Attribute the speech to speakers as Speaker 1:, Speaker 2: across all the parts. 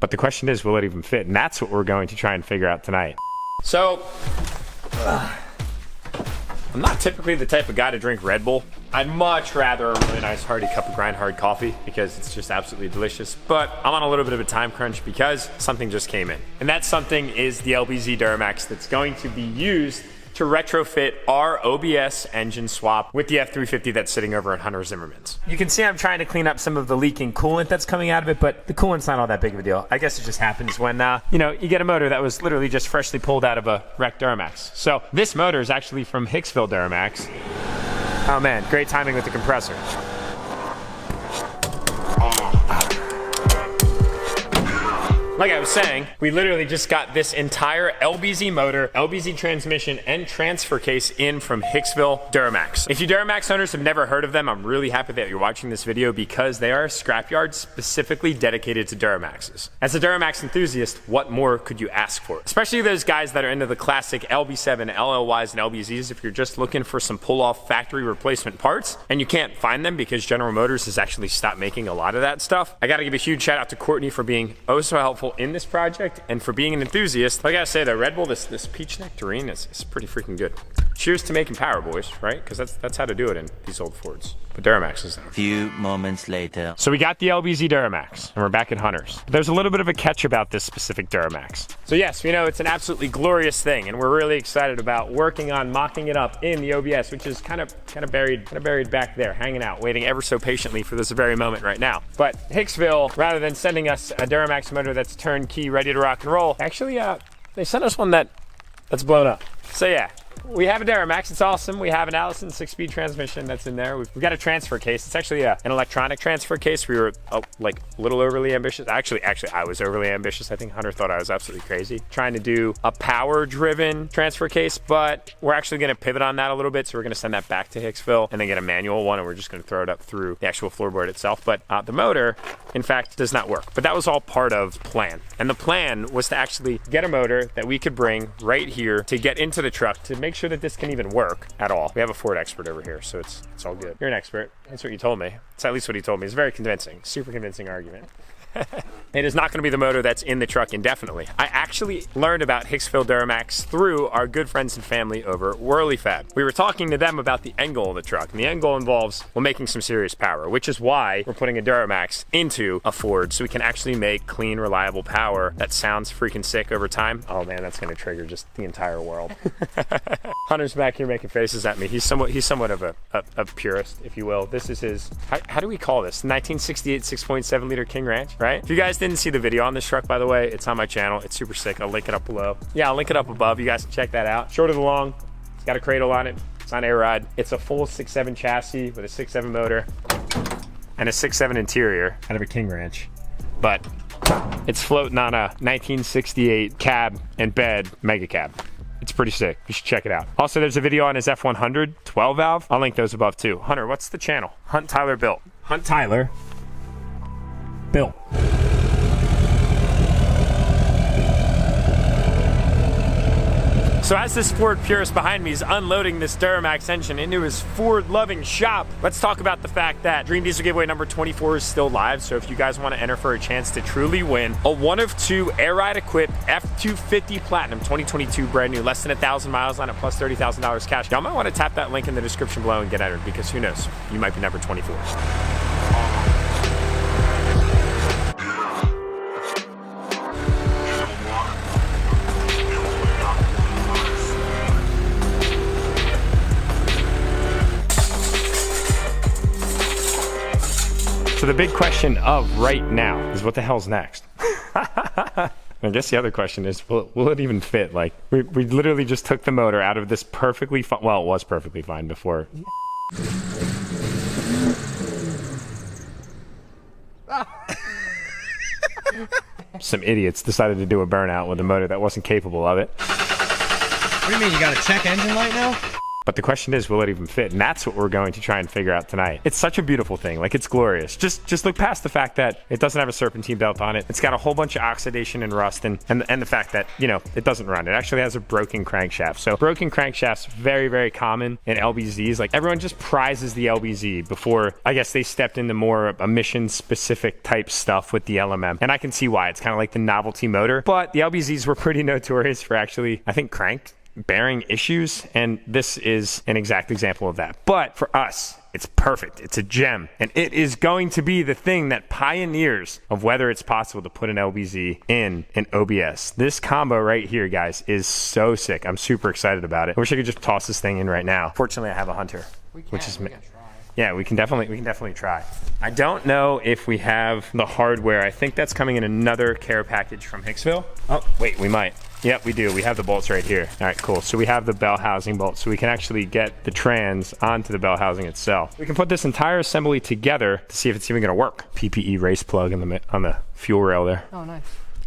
Speaker 1: But the question is, will it even fit? And that's what we're going to try and figure out tonight. So, I'm not typically the type of guy to drink Red Bull. I'd much rather a really nice hearty cup of grind hard coffee because it's just absolutely delicious. But I'm on a little bit of a time crunch because something just came in. And that something is the LBZ Duramax that's going to be used to retrofit our OBS engine swap with the F350 that's sitting over at Hunter Zimmerman's. You can see I'm trying to clean up some of the leaking coolant that's coming out of it, but the coolant's not all that big of a deal. I guess it just happens when, you know, you get a motor that was literally just freshly pulled out of a wrecked Duramax. So this motor is actually from Hicksville Duramax. Oh man, great timing with the compressor. Like I was saying, we literally just got this entire LBZ motor, LBZ transmission, and transfer case in from Hicksville Duramax. If you Duramax owners have never heard of them, I'm really happy that you're watching this video because they are a scrapyard specifically dedicated to Duramaxes. As a Duramax enthusiast, what more could you ask for? Especially those guys that are into the classic LB7, LLYs, and LBZs. If you're just looking for some pull-off factory replacement parts and you can't find them because General Motors has actually stopped making a lot of that stuff, I gotta give a huge shout out to Courtney for being oh so helpful in this project and for being an enthusiast. I gotta say though, Red Bull, this peach nectarine is pretty freaking good. Cheers to making power, boys, right? Because that's how to do it in these old Fords. But Duramax is there.
Speaker 2: A few moments later.
Speaker 1: So we got the LBZ Duramax, and we're back at Hunter's. But there's a little bit of a catch about this specific Duramax. So yes, we know it's an absolutely glorious thing, and we're really excited about working on mocking it up in the OBS, which is kind of buried back there, hanging out, waiting ever so patiently for this very moment right now. But Hicksville, rather than sending us a Duramax motor that's turnkey, ready to rock and roll, actually, they sent us one that's blown up. So yeah. We have a Duramax, it's awesome. We have an Allison 6-speed transmission that's in there. We've got a transfer case. It's actually an electronic transfer case. We were like a little overly ambitious. Actually, I was overly ambitious. I think Hunter thought I was absolutely crazy trying to do a power-driven transfer case, but we're actually gonna pivot on that a little bit. So we're gonna send that back to Hicksville and then get a manual one, and we're just gonna throw it up through the actual floorboard itself. But the motor, in fact, does not work. But that was all part of the plan. And the plan was to actually get a motor that we could bring right here to get into the truck to make sure that this can even work at all. We have a Ford expert over here, so it's all good. You're an expert. That's what you told me. It's at least what he told me. It's very convincing. Super convincing argument. It is not going to be the motor that's in the truck indefinitely. I actually learned about Hicksville Duramax through our good friends and family over at Whirly Fab. We were talking to them about the end goal of the truck, and the end goal involves, well, making some serious power, which is why we're putting a Duramax into a Ford so we can actually make clean, reliable power that sounds freaking sick over time. Oh man, that's going to trigger just the entire world. Hunter's back here making faces at me. He's somewhat of a purist, if you will. This is his, how do we call this? 1968 6.7 liter King Ranch, right? If you guys didn't see the video on this truck, by the way, it's on my channel. It's super sick. I'll link it up below. Yeah, I'll link it up above. You guys can check that out. Shorter than long. It's got a cradle on it. It's on air ride. It's a full 6.7 chassis with a 6.7 motor and a 6.7 interior out of a King Ranch. But it's floating on a 1968 cab and bed mega cab. It's pretty sick. You should check it out. Also, there's a video on his F100 12 valve. I'll link those above too. Hunter, what's the channel? Hunt Tyler Built. Hunt Tyler Built. So as this Ford purist behind me is unloading this Duramax engine into his Ford-loving shop, let's talk about the fact that Dream Diesel Giveaway number 24 is still live. So if you guys want to enter for a chance to truly win a one of two air ride equipped F250 Platinum 2022 brand new, less than 1,000 miles on it, plus $30,000 cash, y'all might want to tap that link in the description below and get entered, because who knows, you might be number 24. So the big question of right now is, what the hell's next? I guess the other question is, will it even fit? Like, we literally just took the motor out of this perfectly fine, well, it was perfectly fine before. Some idiots decided to do a burnout with a motor that wasn't capable of it.
Speaker 3: What do you mean, you got a check engine light now?
Speaker 1: But the question is, will it even fit? And that's what we're going to try and figure out tonight. It's such a beautiful thing. Like, it's glorious. Just look past the fact that it doesn't have a serpentine belt on it. It's got a whole bunch of oxidation and rust, and the fact that, you know, it doesn't run. It actually has a broken crankshaft. So broken crankshafts, very, very common in LBZs. Like, everyone just prizes the LBZ before, I guess, they stepped into more emission specific type stuff with the LMM. And I can see why. It's kind of like the novelty motor, but the LBZs were pretty notorious for actually, I think, crank bearing issues, and this is an exact example of that. But for us, it's perfect. It's a gem, and it is going to be the thing that pioneers of whether it's possible to put an LBZ in an OBS. This combo right here, guys, is so sick. I'm super excited about it. I wish I could just toss this thing in right now. Fortunately, I have a Hunter, which is yeah, we can definitely try. I don't know if we have the hardware. I think that's coming in another care package from Hicksville. Oh, wait, we might. Yep, we do. We have the bolts right here. All right, cool. So we have the bell housing bolts, so we can actually get the trans onto the bell housing itself. We can put this entire assembly together to see if it's even gonna work. PPE race plug on the fuel rail there.
Speaker 3: Oh, nice.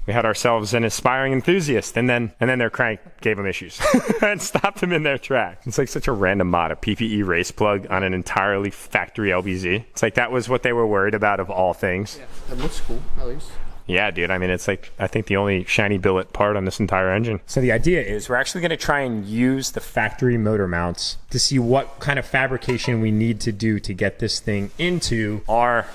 Speaker 1: We had ourselves an aspiring enthusiast, and then their crank gave them issues and stopped them in their tracks. It's like such a random mod, a PPE race plug on an entirely factory LBZ. It's like that was what they were worried about of all things.
Speaker 3: Yeah, it looks cool, at least.
Speaker 1: Yeah, dude. I mean, it's like, I think the only shiny billet part on this entire engine. So the idea is we're actually going to try and use the factory motor mounts to see what kind of fabrication we need to do to get this thing into our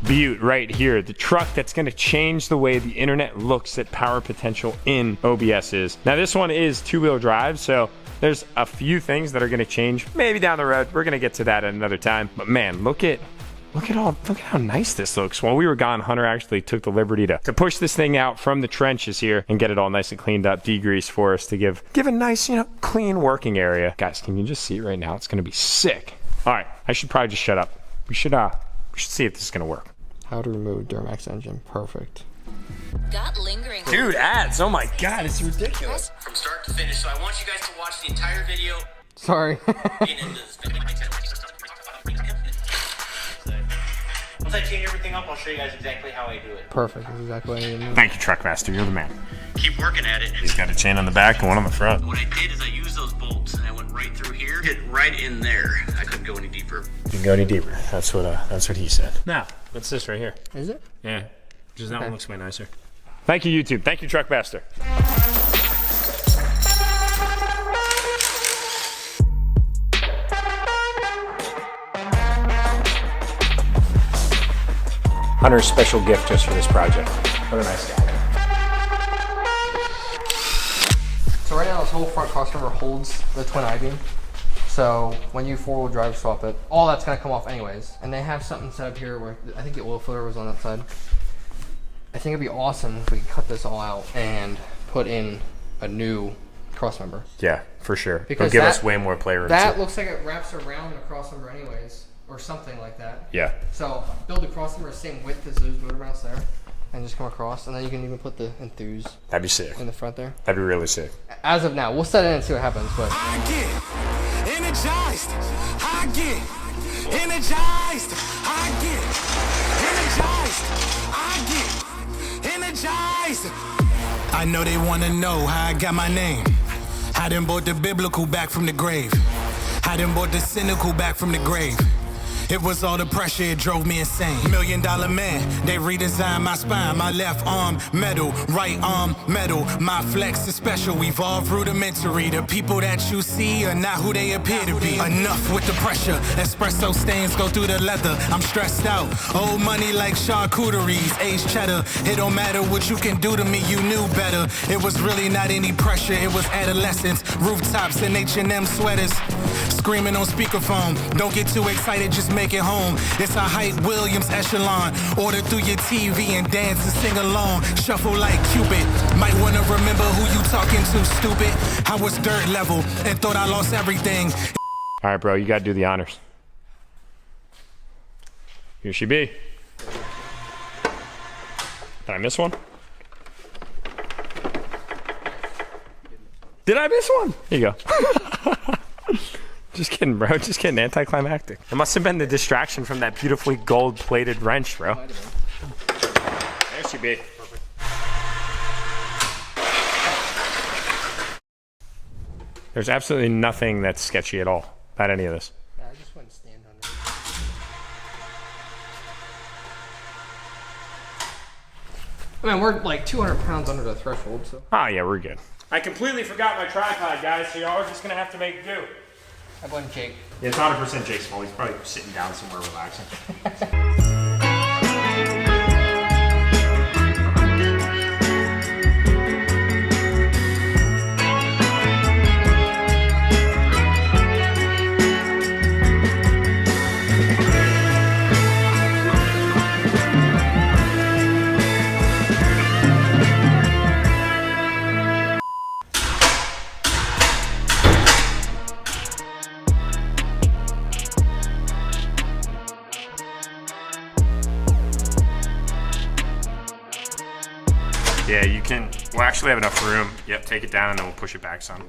Speaker 1: Butte right here, the truck that's going to change the way the internet looks at power potential in OBSs. Now this one is two-wheel drive, so there's a few things that are going to change maybe down the road. We're going to get to that at another time. But man, look at how nice this looks. While we were gone, Hunter actually took the liberty to push this thing out from the trenches here and get it all nice and cleaned up, degreased for us to give a nice, you know, clean working area. Guys, can you just see it right now? It's going to be sick. All right, I should probably just shut up. We should see if this is going to work.
Speaker 3: How to remove Duramax engine. Perfect.
Speaker 4: Got lingering.
Speaker 1: Dude, ads. Oh my God, it's ridiculous.
Speaker 5: From start to finish, so I want you guys to watch the entire video.
Speaker 3: Sorry.
Speaker 5: Once I change everything up, I'll show you guys exactly how I do it.
Speaker 3: Perfect. That's exactly what I need.
Speaker 1: Thank you, Truckmaster. You're the man.
Speaker 5: Keep working at it.
Speaker 1: He's got a chain on the back and one on the front.
Speaker 5: What I did is I used those bolts and I went right through here, hit right in there. I couldn't go any deeper.
Speaker 1: You can go any deeper. That's what he said. Now, what's this right here?
Speaker 3: Is it?
Speaker 1: Yeah. Just that one looks way nicer. Thank you, YouTube. Thank you, Truckmaster. Hunter's special gift just for this project. What a nice guy.
Speaker 3: So right now this whole front crossover holds the twin I-beam. So when you four-wheel drive swap it, all that's gonna come off anyways. And they have something set up here where I think the oil filter was on that side. I think it'd be awesome if we could cut this all out and put in a new crossmember.
Speaker 1: Yeah, for sure.
Speaker 3: Because
Speaker 1: it'll give us way more play room.
Speaker 3: That looks like it wraps around the crossmember anyways, or something like that.
Speaker 1: Yeah.
Speaker 3: So build the crossover the same width as those motor mounts there, and just come across, and then you can even put the enthuse
Speaker 1: That'd be sick.
Speaker 3: in the front there.
Speaker 1: That'd be really sick.
Speaker 3: As of now, we'll set it in and see what happens. But
Speaker 6: I get energized. I get energized. I get energized. I get energized. I know they wanna know how I got my name. I done brought the biblical back from the grave. I done brought the cynical back from the grave. It was all the pressure, it drove me insane. $1 Million Man, they redesigned my spine. My left arm, metal, right arm, metal. My flex is special, evolved rudimentary. The people that you see are not who they appear to be. Enough with the pressure, espresso stains go through the leather. I'm stressed out, old money like charcuteries, aged cheddar. It don't matter what you can do to me, you knew better. It was really not any pressure, it was adolescence. Rooftops and H&M sweaters. Screaming on speakerphone, don't get too excited, just make it home. It's a Hype Williams echelon. Order through your TV and dance and sing along. Shuffle like Cupid. Might wanna remember who you talking to, stupid. I was dirt level and thought I lost everything.
Speaker 1: All right, bro, you gotta do the honors. Here she be. Did I miss one? Did I miss one? Here you go. Just kidding, bro. Just kidding. Anticlimactic. It must have been the distraction from that beautifully gold-plated wrench, bro. There she be. There's absolutely nothing that's sketchy at all about any of this.
Speaker 3: Yeah, I just wouldn't stand under it. I mean, we're like 200 pounds under the threshold, so.
Speaker 1: Ah, yeah, we're good. I completely forgot my tripod, guys, so y'all are just gonna have to make do.
Speaker 3: I blame Jake.
Speaker 1: Yeah, it's 100% Jake's fault. He's probably sitting down somewhere relaxing. Yeah, you can, we'll actually have enough room. Yep, take it down and then we'll push it back some.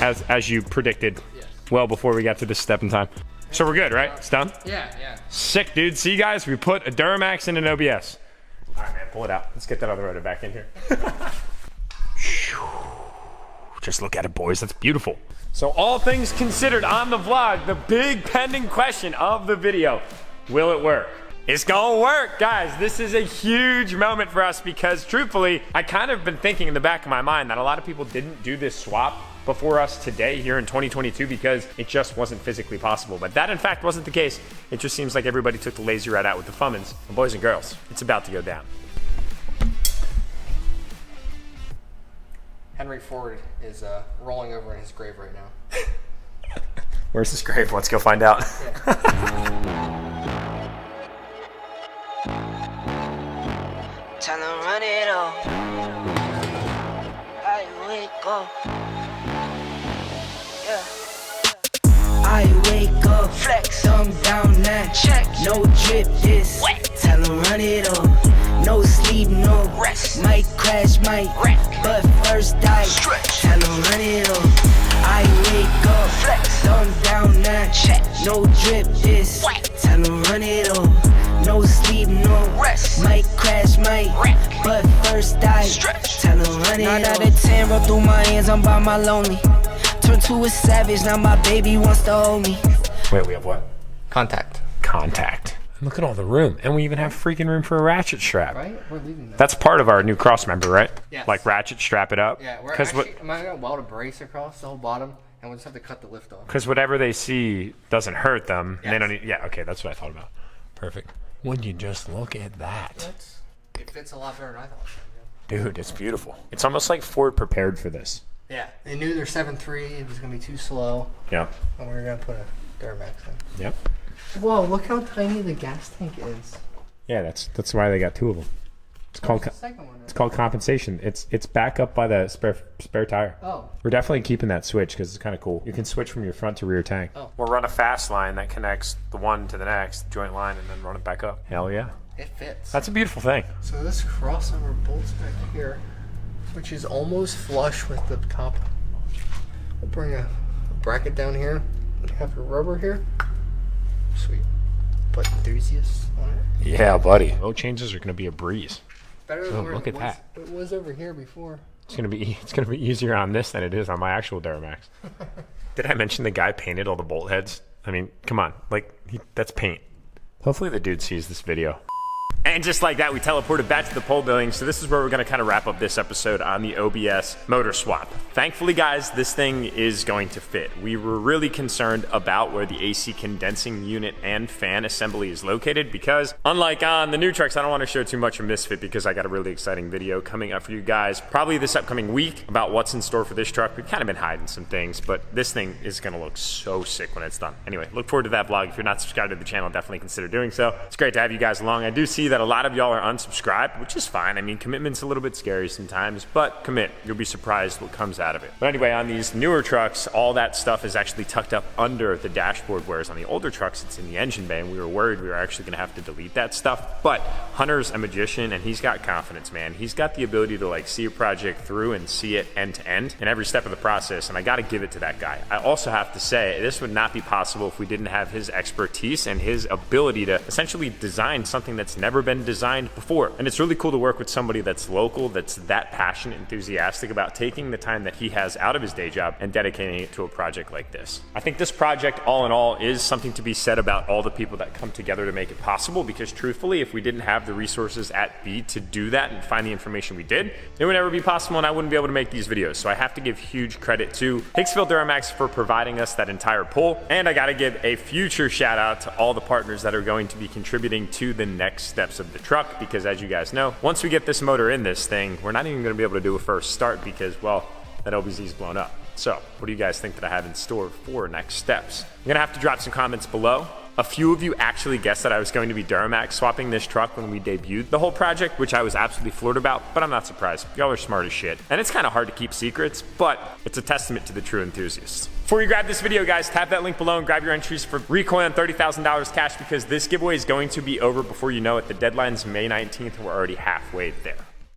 Speaker 1: As you predicted, yes. Well before we got to this step in time. So we're good, right? It's done?
Speaker 3: Yeah, yeah.
Speaker 1: Sick, dude. See, guys, we put a Duramax in an OBS. All right, man, pull it out. Let's get that other rotor back in here. Just look at it, boys. That's beautiful. So all things considered on the vlog, the big pending question of the video, will it work? It's gonna work, guys. This is a huge moment for us because truthfully, I kind of been thinking in the back of my mind that a lot of people didn't do this swap before us today here in 2022 because it just wasn't physically possible. But that in fact wasn't the case. It just seems like everybody took the lazy ride out with the Fummins. And boys and girls, it's about to go down.
Speaker 3: Henry Ford is rolling over in his grave right now.
Speaker 1: Where's his grave? Let's go find out.
Speaker 7: Tell him run it up. I wake up. Yeah. I wake up. Flex. Thumb down now. Check. No drip this. Wet. Tell him run it up. No sleep, no rest. Might crash, might wreck. But first die. Stretch. Tell him run it up. I wake up. Flex. Thumb down now. Check. No drip this. Wet. Tell him run it up. No sleep, no rest. Might crash, might wreck. But first die. Stretch. Tell him run it up. 9 out of 10 roll through my hands. I'm by my lonely. Turn to a savage. Now my baby wants to hold me.
Speaker 1: Wait, we have what?
Speaker 3: Contact.
Speaker 1: Contact. Look at all the room. And we even have freaking room for a ratchet strap.
Speaker 3: Right? We're leaving that.
Speaker 1: That's part of our new cross member, right?
Speaker 3: Yes.
Speaker 1: Like ratchet strap it up.
Speaker 3: Yeah, we're actually, am I gonna weld a brace across the whole bottom and we'll just have to cut the lift off.
Speaker 1: Because whatever they see doesn't hurt them.
Speaker 3: Yes.
Speaker 1: And they don't need, yeah, okay, that's what I thought about. Perfect. Would you just look at that?
Speaker 3: It fits a lot better than I thought.
Speaker 1: Dude, it's beautiful. It's almost like Ford prepared for this.
Speaker 3: Yeah, they knew their 7.3, it was gonna be too slow.
Speaker 1: Yeah.
Speaker 3: And we were gonna put a Duramax in.
Speaker 1: Yep.
Speaker 3: Whoa, look how tiny the gas tank is.
Speaker 1: Yeah, that's why they got 2 of them. It's called
Speaker 3: the second one, right?
Speaker 1: it's called compensation. It's back up by the spare tire.
Speaker 3: Oh.
Speaker 1: We're definitely keeping that switch because it's kind of cool. You can switch from your front to rear tank.
Speaker 3: Oh.
Speaker 1: We'll run a fast line that connects the one to the next joint line and then run it back up. Hell yeah.
Speaker 3: It fits.
Speaker 1: That's a beautiful thing.
Speaker 3: So this crossover bolts back here, which is almost flush with the top. We'll bring a bracket down here. We have a rubber here. Sweet. Put enthusiasts on it.
Speaker 1: Yeah, buddy. Low changes are going to be a breeze.
Speaker 3: Better than where
Speaker 1: look
Speaker 3: it
Speaker 1: at
Speaker 3: was,
Speaker 1: that.
Speaker 3: it was over here before.
Speaker 1: It's gonna be easier on this than it is on my actual Duramax. Did I mention the guy painted all the bolt heads? I mean, come on, like that's paint. Hopefully the dude sees this video. And just like that, we teleported back to the pole building. So this is where we're gonna kind of wrap up this episode on the OBS motor swap. Thankfully, guys, this thing is going to fit. We were really concerned about where the AC condensing unit and fan assembly is located because unlike on the new trucks, I don't want to show too much of Misfit because I got a really exciting video coming up for you guys probably this upcoming week about what's in store for this truck. We've kind of been hiding some things, but this thing is gonna look so sick when it's done. Anyway, look forward to that vlog. If you're not subscribed to the channel, definitely consider doing so. It's great to have you guys along. I do see that a lot of y'all are unsubscribed, which is fine. I mean, commitment's a little bit scary sometimes, but commit. You'll be surprised what comes out of it. But anyway, on these newer trucks, all that stuff is actually tucked up under the dashboard, whereas on the older trucks, it's in the engine bay, and we were worried we were actually gonna have to delete that stuff. But Hunter's a magician, and he's got confidence, man. He's got the ability to like see a project through and see it end to end in every step of the process, and I gotta give it to that guy. I also have to say, this would not be possible if we didn't have his expertise and his ability to essentially design something that's never been been designed before. And it's really cool to work with somebody that's local, that's that passionate, enthusiastic about taking the time that he has out of his day job and dedicating it to a project like this. I think this project, all in all, is something to be said about all the people that come together to make it possible, because truthfully, if we didn't have the resources at B to do that and find the information we did, it would never be possible and I wouldn't be able to make these videos. So I have to give huge credit to Hicksville Duramax for providing us that entire pull. And I gotta give a future shout out to all the partners that are going to be contributing to the next steps of the truck, because as you guys know, once we get this motor in this thing, we're not even gonna be able to do a first start because, well, that LBZ's blown up. So what do you guys think that I have in store for next steps? I'm gonna have to drop some comments below. A few of you actually guessed that I was going to be Duramax swapping this truck when we debuted the whole project, which I was absolutely floored about, but I'm not surprised. Y'all are smart as shit. And it's kind of hard to keep secrets, but it's a testament to the true enthusiasts. Before you grab this video, guys, tap that link below and grab your entries for recoil and $30,000 cash, because this giveaway is going to be over before you know it. The deadline's May 19th, and we're already halfway there.